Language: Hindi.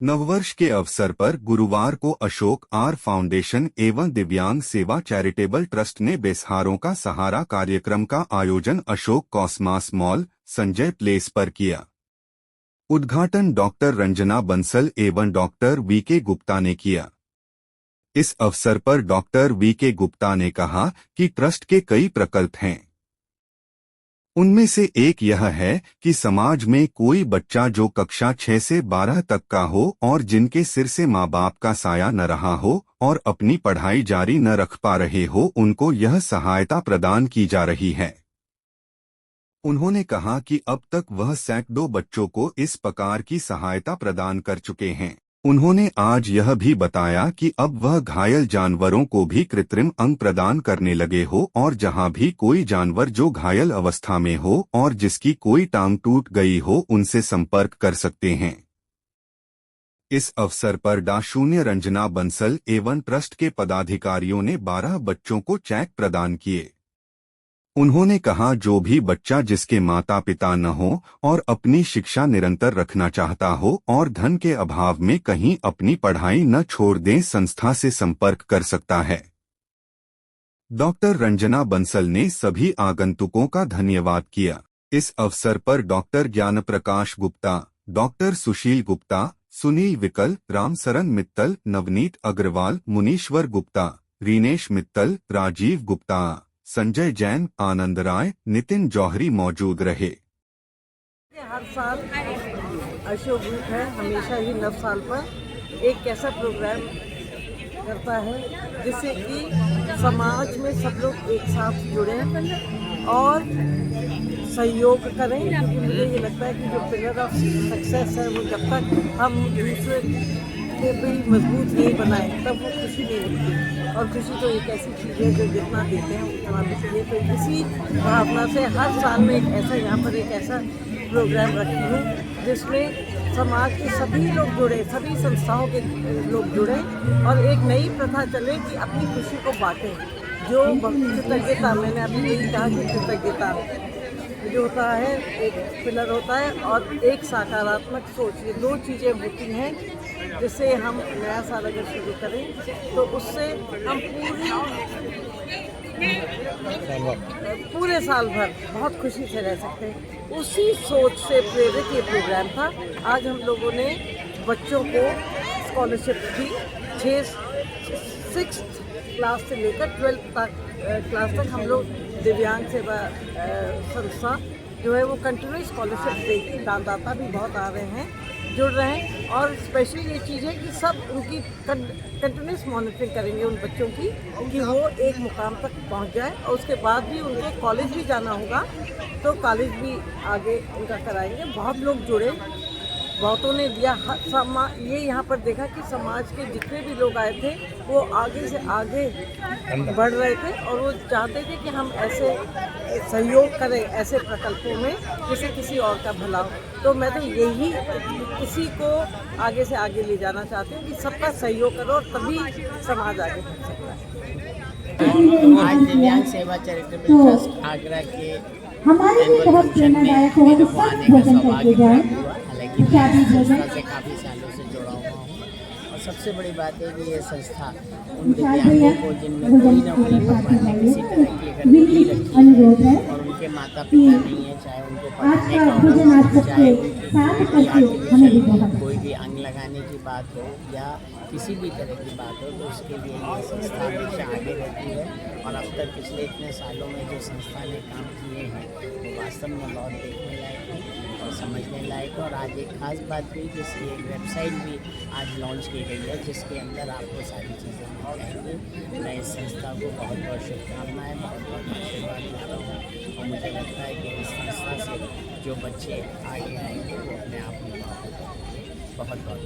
नववर्ष के अवसर पर गुरुवार को अशोक आर फाउंडेशन एवं दिव्यांग सेवा चैरिटेबल ट्रस्ट ने बेसहारों का सहारा कार्यक्रम का आयोजन Ashok Cosmas mall, Sanjay place पर किया। उद्घाटन डॉक्टर रंजना बंसल एवं डॉक्टर वीके गुप्ता ने किया। इस अवसर पर डॉक्टर वीके गुप्ता ने कहा कि ट्रस्ट के कई प्रकल्प हैं। उनमें से एक यह है कि समाज में कोई बच्चा जो कक्षा 6 से 12 तक का हो और जिनके सिर से माँ बाप का साया न रहा हो और अपनी पढ़ाई जारी न रख पा रहे हो, उनको यह सहायता प्रदान की जा रही है। उन्होंने कहा कि अब तक वह सैकड़ों बच्चों को इस प्रकार की सहायता प्रदान कर चुके हैं। उन्होंने आज यह भी बताया कि अब वह घायल जानवरों को भी कृत्रिम अंग प्रदान करने लगे हो और जहां भी कोई जानवर जो घायल अवस्था में हो और जिसकी कोई टांग टूट गई हो, उनसे संपर्क कर सकते हैं। इस अवसर पर डॉ. रंजना बंसल एवं ट्रस्ट के पदाधिकारियों ने 12 बच्चों को चेक प्रदान किए। उन्होंने कहा जो भी बच्चा जिसके माता पिता न हो और अपनी शिक्षा निरंतर रखना चाहता हो और धन के अभाव में कहीं अपनी पढ़ाई न छोड़ दें, संस्था से संपर्क कर सकता है। डॉक्टर रंजना बंसल ने सभी आगंतुकों का धन्यवाद किया। इस अवसर पर डॉक्टर ज्ञानप्रकाश गुप्ता, डॉक्टर सुशील गुप्ता, सुनील विकल, रामसरन मित्तल, नवनीत अग्रवाल, मुनीश्वर गुप्ता, रीनेश मित्तल, राजीव गुप्ता, संजय जैन, आनंद राय, नितिन जौहरी मौजूद रहे। हर साल अशोक ग्रुप है हमेशा ही नव साल पर एक ऐसा प्रोग्राम करता है जिससे कि समाज में सब लोग एक साथ जुड़े और सहयोग करें, क्योंकि मुझे ये लगता है कि जो पिलर ऑफ सक्सेस है वो जब तक हम दूसरे के भी मजबूत नहीं बनाए तब वो खुशी नहीं मिलती। और खुशी तो एक ऐसी चीज़ है जो जितना देते हैं उतना भी चाहिए। तो इसी भावना से हर साल में यहाँ पर एक ऐसा प्रोग्राम रखी हूँ जिसमें समाज के सभी लोग जुड़े, सभी संस्थाओं के लोग जुड़े और एक नई प्रथा चले कि अपनी खुशी को बांटें। जो कृतज्ञता, मैंने अभी यही कहा कि कृतज्ञता जो होता है एक पिलर होता है और एक सकारात्मक सोच, ये दो चीज़ें होती हैं जिससे हम नया साल अगर शुरू करें तो उससे हम पूरे साल भर बहुत खुशी से रह सकते हैं। उसी सोच से प्रेरित ये प्रोग्राम था। आज हम लोगों ने बच्चों को स्कॉलरशिप दी। 6th क्लास से लेकर 12th क्लास तक हम लोग दिव्यांग सेवा संस्था जो है वो कंटिन्यूस स्कॉलरशिप देती। दानदाता भी बहुत आ रहे हैं, जुड़ रहे हैं और स्पेशली ये चीज़ है कि सब उनकी कंटिन्यूस मॉनिटरिंग करेंगे उन बच्चों की कि वो एक मुकाम तक पहुंच जाए और उसके बाद भी उनको कॉलेज भी जाना होगा तो कॉलेज भी आगे उनका कराएंगे। बहुत लोग जुड़े, बहुतों ने दिया। ये यहाँ पर देखा कि समाज के जितने भी लोग आए थे वो आगे से आगे बढ़ रहे थे और वो चाहते थे कि हम ऐसे सहयोग करें ऐसे प्रकल्पों में जिससे किसी और का भला हो। तो मैं तो यही इसी को आगे से आगे ले जाना चाहती हूँ कि सबका सहयोग करो और तभी समाज आगे बढ़ सकता है। आज दिव्यांग सेवा चैरिटेबल ट्रस्ट आगरा के हमारे लिए बहुत प्रेरणादायक हो भोजन करके जाए। हालांकि संस्था से काफ़ी सालों से जुड़ा हुआ हूँ और सबसे बड़ी बात है कि ये संस्था उन दिव्यांगों को जिनमें कोई न कोई भगवान ने किसी तरह की अगर नहीं रखी है और उनके माता पिता नहीं है, चाहे उनको पढ़ने का हो, चाहे उनकी कोई भी अंग लगाने की बात हो या किसी भी तरह की बात हो, तो उसके लिए ये संस्था हमेशा आगे रहती है। और अब तक पिछले इतने सालों में जो संस्था ने काम किए हैं वो वास्तव में बहुत देखने लायक है और समझने लायक है। और आज एक खास बात हुई जिसकी एक वेबसाइट भी आज लॉन्च की गई है जिसके अंदर आपको सारी चीज़ें मिल जाएंगी। मैं इस संस्था को बहुत बहुत शुभकामनाएँ, बहुत बहुत आशीर्वाद देता हूँ और मुझे लगता है कि इस संस्था से जो बच्चे आगे आएंगे वो अपने आप में बहुत बहुत